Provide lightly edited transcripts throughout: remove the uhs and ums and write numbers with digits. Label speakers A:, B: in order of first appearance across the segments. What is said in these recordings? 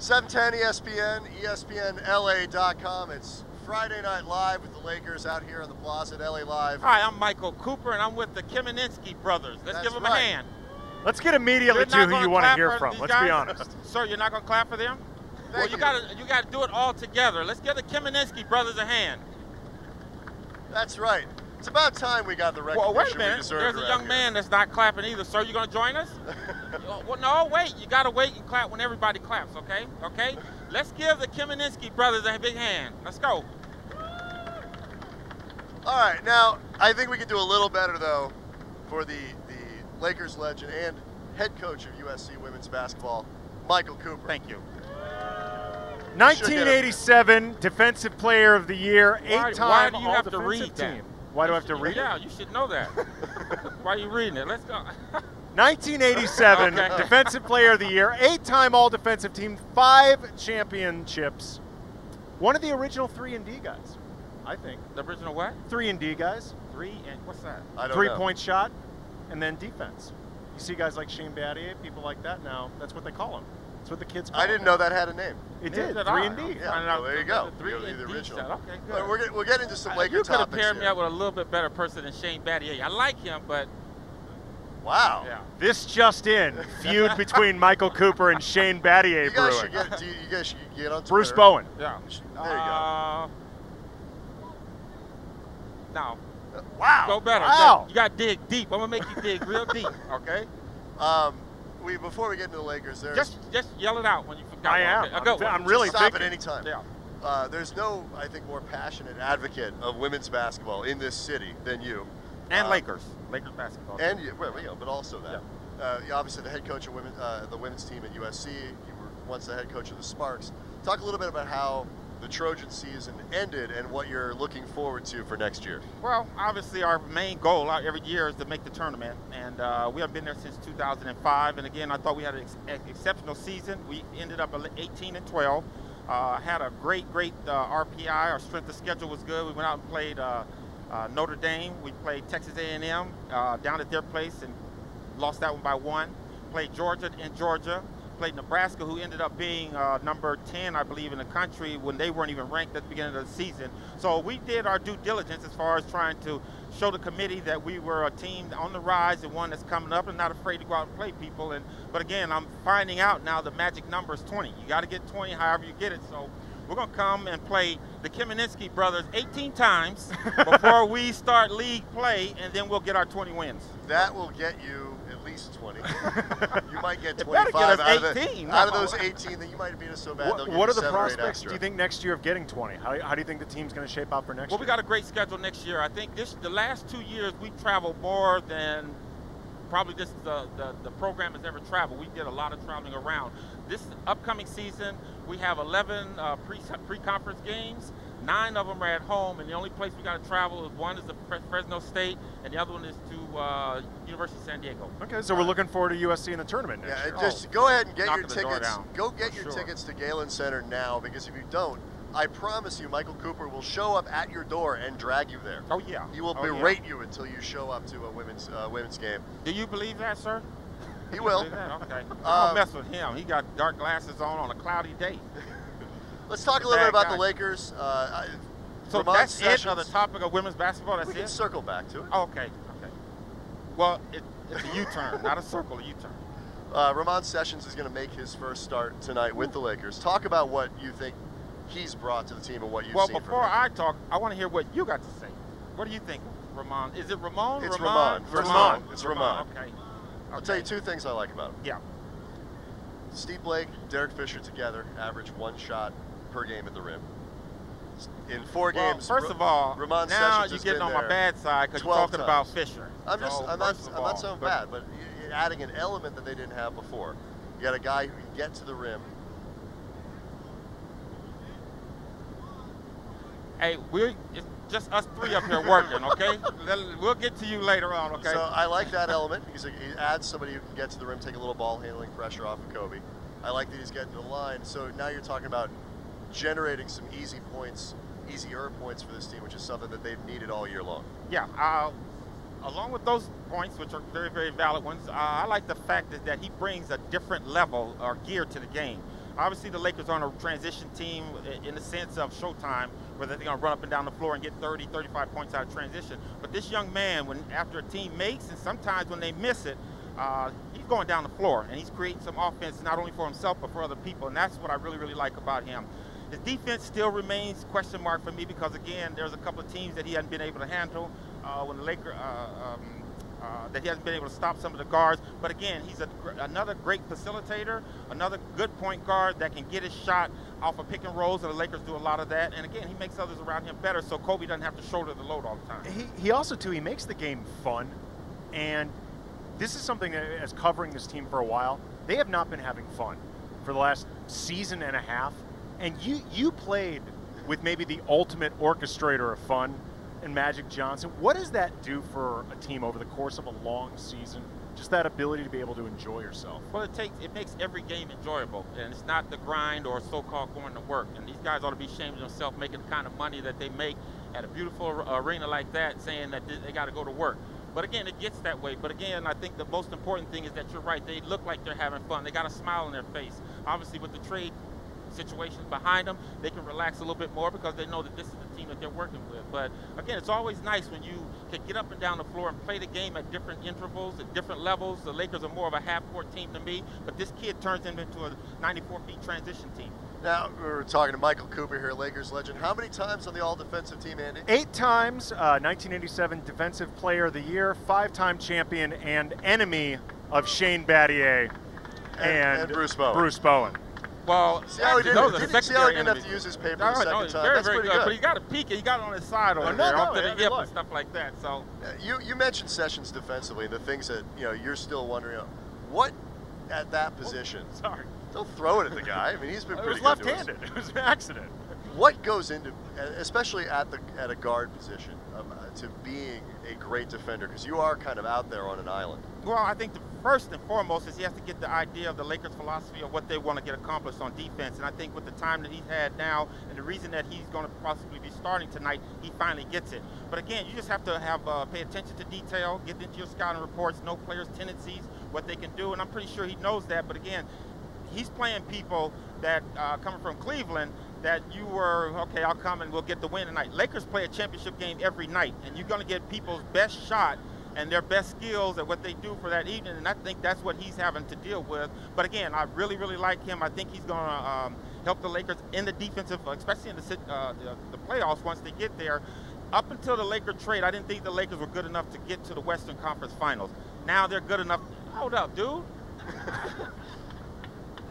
A: 710 ESPN, ESPNLA.com. It's Friday Night Live with the Lakers out here on the Plaza at LA Live.
B: Hi, I'm Michael Cooper, and I'm with the Kamenetzky brothers. Let's give them a hand.
C: Let's get immediately to who you want to hear from. Let's be honest.
B: Sir, you're not going to clap for them? Well, you got to do it all together. Let's give the Kamenetzky brothers a hand.
A: That's right. It's about time we got the recognition
B: wait a minute.
A: we deserve.
B: There's a young man that's not clapping either. Sir, you going to join us? Well, no, wait. You got to wait and clap when everybody claps, okay? Okay? Let's give the Kamenetzky brothers a big hand. Let's go.
A: All right. Now, I think we can do a little better, though, for the Lakers legend and head coach of USC women's basketball, Michael Cooper.
B: Thank you.
C: 1987 Defensive Player of the Year, eight-time All-Defensive Team. Why do I have to read it?
B: Yeah, you should know that. Why are you reading it? Let's go.
C: 1987 Defensive Player of the Year, eight-time All-Defensive Team, 5 championships. One of the original 3-and-D guys, I think.
B: The original what?
C: 3-and-D guys.
B: What's that?
A: I don't know.
C: Three-point shot, and then defense. You see guys like Shane Battier, people like that now. That's what they call them. That's what the kids call them.
A: I didn't know that had a name.
C: It did. 3-and-D.
A: Yeah, well, there you go.
B: The
A: original.
B: Okay, good.
A: We'll get into some Laker
B: you
A: topics.
B: You could have paired me up with a little bit better person than Shane Battier. I like him, but
A: wow.
B: Yeah.
C: This just in: feud between Michael Cooper and Shane Battier
A: you guys
C: brewing.
A: you guys should get on Twitter.
C: Bruce Bowen.
B: Yeah.
A: There you go.
B: Now.
A: Wow.
B: Go better.
C: Wow.
B: You got to dig deep. I'm going to make you dig real deep, okay?
A: Before we get into the Lakers, there's
B: just yell it out when you forgot.
C: I am.
B: Okay.
C: I'm really
A: stop
C: thinking.
A: at any time.
B: Yeah.
A: There's no, I think, more passionate advocate of women's basketball in this city than you.
B: And Lakers basketball.
A: And you, but also that. You're obviously the head coach of the women's team at USC. You were once the head coach of the Sparks. Talk a little bit about how the Trojan season ended and what you're looking forward to for next year.
B: Well, obviously our main goal every year is to make the tournament, and we have been there since 2005. And again, I thought we had an exceptional season. We ended up 18-12. Had a great RPI. Our strength of schedule was good. We went out and played Notre Dame. We played Texas A&M down at their place and lost that one by 1. Played Georgia in Georgia. Played Nebraska, who ended up being number 10, I believe, in the country when they weren't even ranked at the beginning of the season. So we did our due diligence as far as trying to show the committee that we were a team on the rise and one that's coming up and not afraid to go out and play people. But again, I'm finding out now the magic number is 20. You got to get 20 however you get it. So we're going to come and play the Kamenetzky brothers 18 times before we start league play, and then we'll get our 20 wins.
A: That will get you at least 20. You might get 25
B: get us
A: out of those 18 that you might beat us so bad.
C: What are the prospects, do you think, next year of getting 20? How do you think the team's going to shape out for next year?
B: Well, we got a great schedule next year. I think the last 2 years we traveled more than probably just the program has ever traveled. We did a lot of traveling around. This upcoming season, we have 11 pre-conference games. 9 of them are at home, and the only place we got to travel is one is to Fresno State, and the other one is to University of San Diego.
C: Okay, so we're looking forward to USC in the tournament next year.
A: Just go ahead and get your
B: Knocking the door
A: tickets.
B: down.
A: Go get your tickets to Galen Center now, because if you don't, I promise you, Michael Cooper will show up at your door and drag you there.
B: Oh yeah.
A: He will berate you until you show up to a women's game.
B: Do you believe that, sir?
A: He will.
B: Okay. Don't mess with him. He got dark glasses on a cloudy day.
A: Let's talk a little bit about the Lakers.
B: So that's it on the topic of women's basketball. That's
A: we can circle back to it.
B: Oh, okay. Well, it's a U-turn, not a circle, a U-turn.
A: Ramon Sessions is going to make his first start tonight with the Lakers. Talk about what you think he's brought to the team and what you've seen.
B: Well, before I talk, I want to hear what you got to say. What do you think, Ramon? Is it Ramon?
A: It's Ramon. It's Ramon.
B: Okay.
A: I'll tell you 2 things I like about him.
B: Yeah.
A: Steve Blake, Derek Fisher together average 1 shot per game at the rim. In 4 games.
B: First of all,
A: Ramon
B: now
A: Sessions
B: you're getting on my bad side because you're talking about Fisher.
A: I'm not so bad, but you're adding an element that they didn't have before. You got a guy who can get to the rim.
B: Hey, it's just us 3 up here working, okay? We'll get to you later on, okay?
A: So I like that element because it adds somebody who can get to the rim, take a little ball handling pressure off of Kobe. I like that he's getting to the line. So now you're talking about generating some easier points for this team, which is something that they've needed all year long.
B: Yeah, along with those points, which are very, very valid ones, I like the fact that he brings a different level or gear to the game. Obviously, the Lakers are on a transition team in the sense of showtime, where they're going to run up and down the floor and get 30, 35 points out of transition. But this young man, after a team makes, and sometimes when they miss it, he's going down the floor, and he's creating some offense not only for himself but for other people, and that's what I really, really like about him. His defense still remains question mark for me because, again, there's a couple of teams that he hasn't been able to handle when the Lakers that he hasn't been able to stop some of the guards. But again, he's another great facilitator, another good point guard that can get his shot off of pick and rolls, and the Lakers do a lot of that. And again, he makes others around him better, so Kobe doesn't have to shoulder the load all the time.
C: He also, too, he makes the game fun. And this is something that, as covering this team for a while, they have not been having fun for the last season and a half. And you played with maybe the ultimate orchestrator of fun and Magic Johnson. What does that do for a team over the course of a long season? Just that ability to be able to enjoy yourself.
B: Well, it makes every game enjoyable, and it's not the grind or so-called going to work. And these guys ought to be ashamed of themselves making the kind of money that they make at a beautiful arena like that, saying that they got to go to work. But again, it gets that way. But again, I think the most important thing is that you're right. They look like they're having fun. They got a smile on their face. Obviously, with the trade situations behind them, they can relax a little bit more because they know that this is the team that they're working with. But again, it's always nice when you can get up and down the floor and play the game at different intervals, at different levels. The Lakers are more of a half-court team to me, but this kid turns them into a 94-feet transition team.
A: Now, we're talking to Michael Cooper here, Lakers legend. How many times on the all-defensive team, Andy?
C: 8 times, 1987 Defensive Player of the Year, 5-time champion and enemy of Shane Battier and
A: Bruce Bowen.
C: Bruce Bowen.
B: Well,
A: see how he didn't have
B: enemies.
A: to use his paper
B: No,
A: the second
B: no,
A: time.
B: very,
A: That's
B: very
A: pretty
B: good. But he got a peek, and he got it on his side over there, off to the hip and stuff like that. So
A: you mentioned Sessions defensively, the things that you're still wondering, what at that position?
C: Sorry.
A: Don't throw it at the guy. I mean, he's been pretty good.
C: It was left-handed. It was an accident.
A: What goes into, especially at a guard position, to being a great defender? Because you are kind of out there on an island.
B: Well, I think the first and foremost is he has to get the idea of the Lakers' philosophy of what they want to get accomplished on defense. And I think with the time that he's had now and the reason that he's going to possibly be starting tonight, he finally gets it. But again, you just have to pay attention to detail, get into your scouting reports, know players' tendencies, what they can do. And I'm pretty sure he knows that. But again, he's playing people that coming from Cleveland that you were, okay, I'll come and we'll get the win tonight. Lakers play a championship game every night, and you're going to get people's best shot and their best skills at what they do for that evening, and I think that's what he's having to deal with. But again, I really, really like him. I think he's going to help the Lakers in the defensive, especially in the playoffs once they get there. Up until the Laker trade, I didn't think the Lakers were good enough to get to the Western Conference Finals. Now they're good enough. Hold up, dude.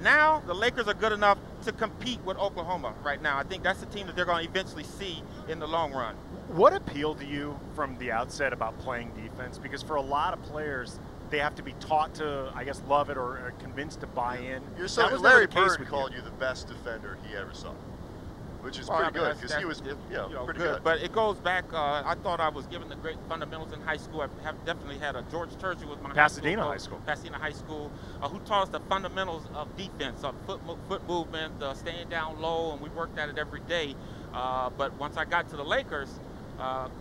B: Now the Lakers are good enough to compete with Oklahoma right now. I think that's the team that they're going to eventually see in the long run.
C: What appealed to you from the outset about playing defense? Because for a lot of players, they have to be taught to, I guess, love it or convinced to buy in.
A: Larry Bird called you the best defender he ever saw, which is pretty good because he was pretty good.
B: But it goes back, I thought I was given the great fundamentals in high school. I have definitely had a George Turgeon was my
C: Pasadena
B: High School, who taught us the fundamentals of defense, of foot movement, staying down low, and we worked at it every day. But once I got to the Lakers,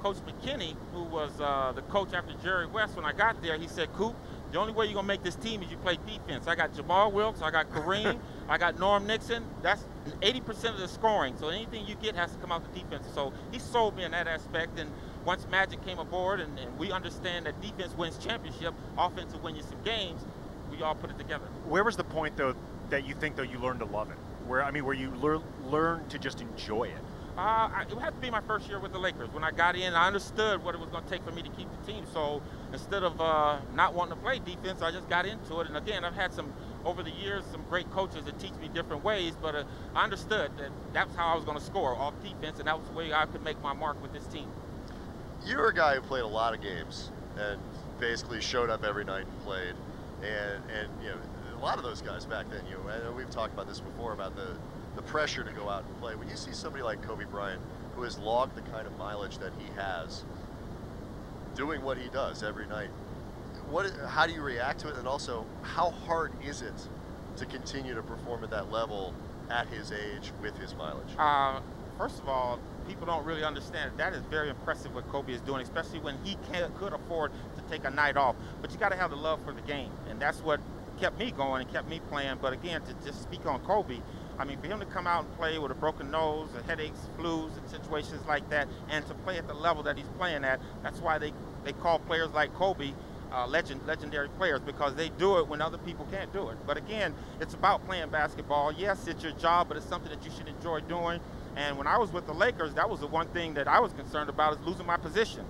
B: Coach McKinney, who was the coach after Jerry West, when I got there, he said, "Coop, the only way you're going to make this team is you play defense. I got Jamal Wilkes, I got Kareem, I got Norm Nixon. That's 80% of the scoring. So anything you get has to come out the defense." So he sold me in that aspect. And once Magic came aboard and we understand that defense wins championship, offense will win you some games, we all put it together.
C: Where was the point, though, that you think, though, you learned to love it? Where you learned to just enjoy it?
B: It had to be my first year with the Lakers. When I got in, I understood what it was going to take for me to keep the team. So instead of not wanting to play defense, I just got into it. And again, I've had over the years, some great coaches that teach me different ways, but I understood that that's how I was going to score, off defense, and that was the way I could make my mark with this team.
A: You're a guy who played a lot of games and basically showed up every night and played. And a lot of those guys back then, I know we've talked about this before, about the pressure to go out and play. When you see somebody like Kobe Bryant, who has logged the kind of mileage that he has, doing what he does every night, how do you react to it? And also, how hard is it to continue to perform at that level at his age with his mileage?
B: First of all, people don't really understand. That is very impressive what Kobe is doing, especially when he could afford to take a night off. But you got to have the love for the game, and that's what kept me going and kept me playing. But again, to just speak on Kobe, I mean, for him to come out and play with a broken nose, headaches, flus, and situations like that, and to play at the level that he's playing at, that's why they call players like Kobe legendary players, because they do it when other people can't do it. But again, it's about playing basketball. Yes, it's your job, but it's something that you should enjoy doing. And when I was with the Lakers, that was the one thing that I was concerned about, is losing my position.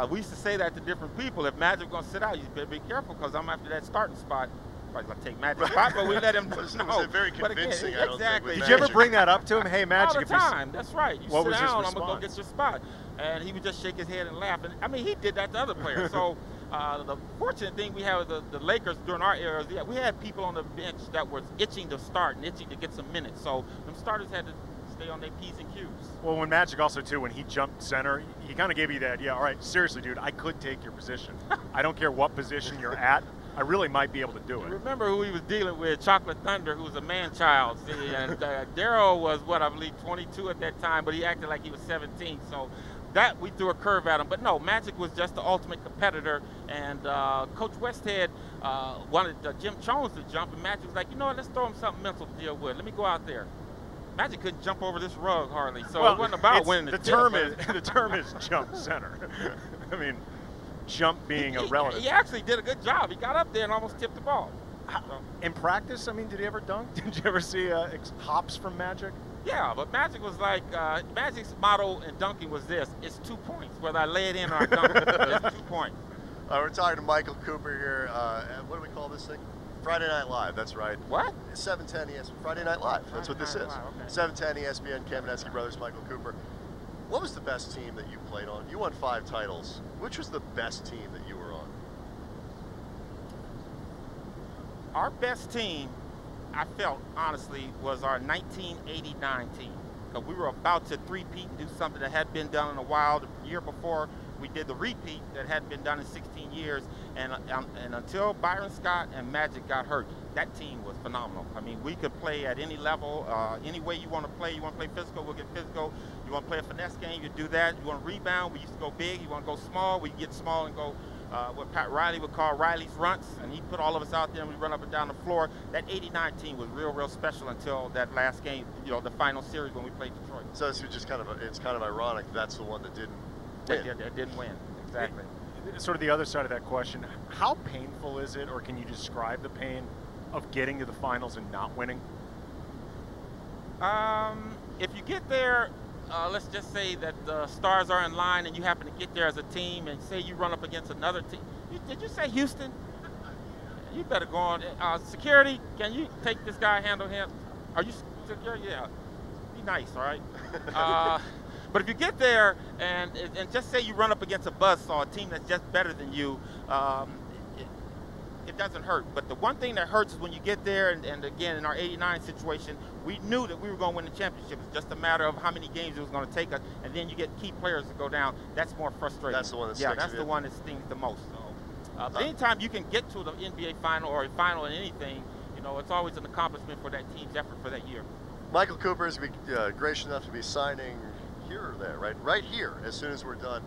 B: We used to say that to different people. If Magic's going to sit out, you better be careful, because I'm after that starting spot. Probably going to take Magic's spot, but we let him know.
A: Was it very convincing?
B: Again, exactly.
C: Did you ever bring that up to him? Hey, Magic.
B: All the time. That's right. You
C: what
B: sit
C: was
B: down,
C: his
B: I'm going to go get your spot. And he would just shake his head and laugh. And I mean, he did that to other players. So the fortunate thing we had with the Lakers during our era is we had people on the bench that were itching to start and itching to get some minutes. So them starters had to stay on their P's and Q's.
C: Well, when Magic also, too, when he jumped center, he kind of gave you that, yeah, all right, seriously, dude, I could take your position. I don't care what position you're at. I really might be able to do it.
B: Remember who he was dealing with, Chocolate Thunder, who was a man-child. See, and Darryl was, what, I believe 22 at that time, but he acted like he was 17. So that we threw a curve at him. But no, Magic was just the ultimate competitor. And Coach Westhead wanted Jim Jones to jump, and Magic was like, you know what, let's throw him something mental to deal with. Let me go out there. Magic couldn't jump over this rug hardly, so it wasn't about winning.
C: The term is jump center. I mean, jump being a relative.
B: He actually did a good job. He got up there and almost tipped the ball.
C: In practice, I mean, did he ever dunk? Did you ever see hops from Magic?
B: Yeah, but Magic was like, Magic's motto in dunking was this: it's 2 points, whether I lay it in or I dunk it. It's 2 points.
A: We're talking to Michael Cooper here. What do we call this thing? Friday Night Live, that's right.
B: What?
A: 710 ESPN, Friday Night Live, that's what this is.
B: Okay.
A: 710 ESPN, Kamenetzky Brothers, Michael Cooper. What was the best team that you played on? You won 5 titles. Which was the best team that you were on?
B: Our best team, I felt, honestly, was our 1989 team. Because we were about to three-peat and do something that hadn't been done in a while. The year before, we did the repeat that hadn't been done in 16 years. And until Byron Scott and Magic got hurt, that team was phenomenal. I mean, we could play at any level, any way you want to play. You want to play physical, we'll get physical. You want to play a finesse game, you do that. You want to rebound, we used to go big. You want to go small, we get small and go what Pat Riley would call Riley's runts. And he put all of us out there and we run up and down the floor. That 89 team was real special until that last game, you know, the final series when we played Detroit.
A: So it's just kind of ironic that's the one that didn't win.
B: That didn't win, exactly.
C: Sort of the other side of that question, how painful is it, or can you describe the pain of getting to the finals and not winning?
B: If you get there, let's just say that the stars are in line and you happen to get there as a team, and say you run up against another team. Did you say Houston? You better go on. Security, can you take this guy, handle him? Are you security? Yeah. Be nice, all right? But if you get there and just say you run up against a buzzsaw, a team that's just better than you, it doesn't hurt. But the one thing that hurts is when you get there, and again, in our 89 situation, we knew that we were going to win the championship. It's just a matter of how many games it was going to take us, and then you get key players to go down. That's more frustrating.
A: That's the one that
B: yeah,
A: sticks
B: that's
A: with
B: the
A: you.
B: one that stings the most. So, but anytime you can get to the NBA final or a final in anything, you know, it's always an accomplishment for that team's effort for that year.
A: Michael Cooper is gracious enough to be signing here or there, right here, as soon as we're done.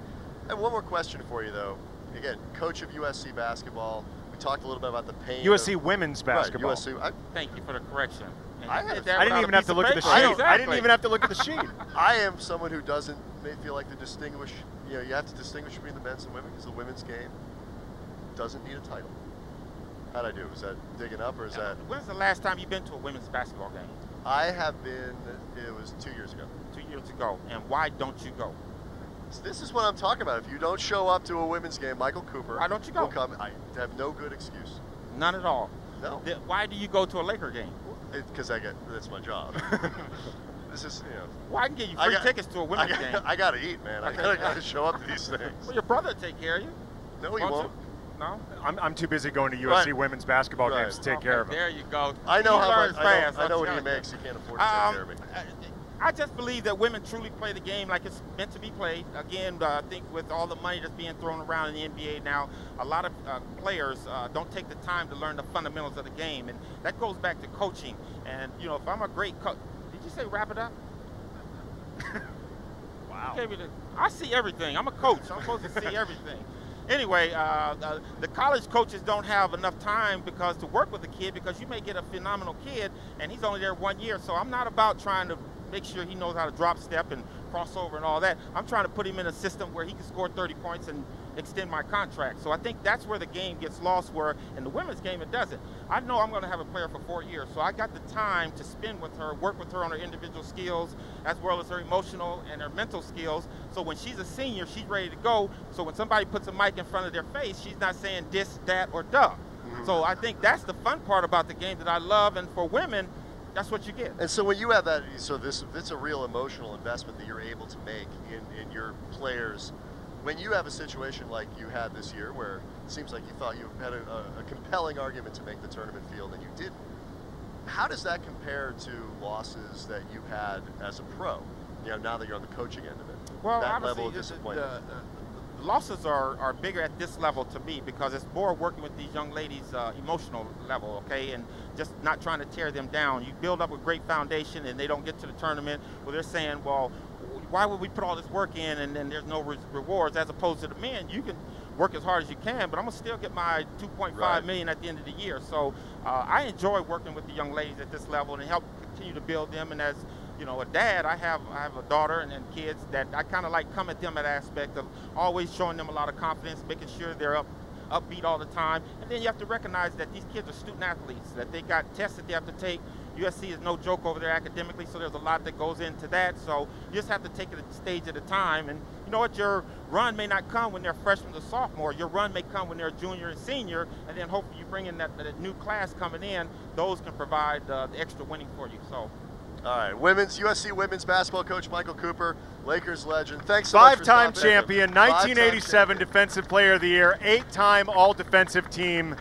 A: I have one more question for you, though. Again, coach of USC basketball. We talked a little bit about the pain.
C: USC women's basketball.
A: Right, USC.
B: Thank you for the correction.
C: I didn't even have to look at the sheet.
B: Exactly.
C: I didn't even have to look at the sheet.
A: I am someone who may feel like you have to distinguish between the men's and women, because the women's game doesn't need a title. How'd I do? Was that digging up, or is that?
B: When's the last time you've been to a women's basketball game?
A: I have been. It was 2 years ago.
B: 2 years ago. And why don't you go?
A: So this is what I'm talking about. If you don't show up to a women's game, Michael Cooper,
B: why don't you go?
A: will come. I have no good excuse.
B: None at all.
A: No.
B: Why do you go to a Laker game?
A: Because that's my job. This is, you know.
B: Well, I can get you free tickets to a women's game.
A: I gotta eat, man. I gotta show up to these things.
B: Well, your brother will take care of you.
A: No, he won't.
B: No?
C: I'm too busy going to USC women's basketball games to take care of him.
B: There you go.
A: I know how much.
B: Fast,
A: I know what he makes. He can't afford to take care of me.
B: I just believe that women truly play the game like it's meant to be played. Again, I think with all the money that's being thrown around in the NBA now, a lot of players don't take the time to learn the fundamentals of the game, and that goes back to coaching. And you know, if I'm a great coach, did you say wrap it up?
C: Wow.
B: I see everything. I'm a coach. I'm supposed to see everything. anyway, the college coaches don't have enough time to work with the kid, because you may get a phenomenal kid and he's only there 1 year. So I'm not about trying to make sure he knows how to drop step and crossover and all that. I'm trying to put him in a system where he can score 30 points and extend my contract. So I think that's where the game gets lost, where in the women's game it doesn't. I know I'm going to have a player for 4 years, so I got the time to spend with her, work with her on her individual skills, as well as her emotional and her mental skills. So when she's a senior, she's ready to go. So when somebody puts a mic in front of their face, she's not saying this, that, or duh. So I think that's the fun part about the game that I love, and for women, that's what you get.
A: And so when you have that, so it's a real emotional investment that you're able to make in your players. When you have a situation like you had this year, where it seems like you thought you had a compelling argument to make the tournament field and you didn't, how does that compare to losses that you had as a pro? You know, now that you're on the coaching end of it,
B: well,
A: that level of disappointment.
B: The losses are bigger at this level to me, because it's more working with these young ladies' emotional level, okay, and just not trying to tear them down. You build up a great foundation, and they don't get to the tournament where they're saying, well, why would we put all this work in and then there's no rewards? As opposed to the men, you can work as hard as you can, but I'm gonna still get my $2.5 million at the end of the year. So I enjoy working with the young ladies at this level and help continue to build them. And as you know, a dad, I have a daughter and kids that I kind of like come at them at aspect of always showing them a lot of confidence, making sure they're upbeat all the time. And then you have to recognize that these kids are student athletes, that they got tests that they have to take. USC is no joke over there academically, so there's a lot that goes into that. So you just have to take it a stage at a time. And you know what, your run may not come when they're freshmen or sophomore. Your run may come when they're a junior and senior, and then hopefully you bring in that new class coming in. Those can provide the extra winning for you. So.
A: All right, USC women's basketball coach Michael Cooper, Lakers legend. Thanks so much for stopping in.
C: Five-time champion, 1987 Defensive Player of the Year, 8-time All-Defensive Team,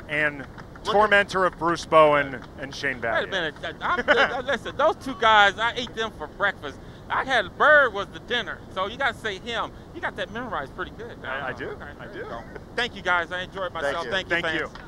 C: and tormentor of Bruce Bowen and Shane Battier.
B: Wait a minute. Listen, those two guys, I ate them for breakfast. I had Bird was the dinner, so you got to say him. You got that memorized pretty good.
C: I do.
B: Okay,
C: I do.
B: Thank you, guys. I enjoyed myself.
A: Thank you.
B: Thank you, fans.
C: Thank you.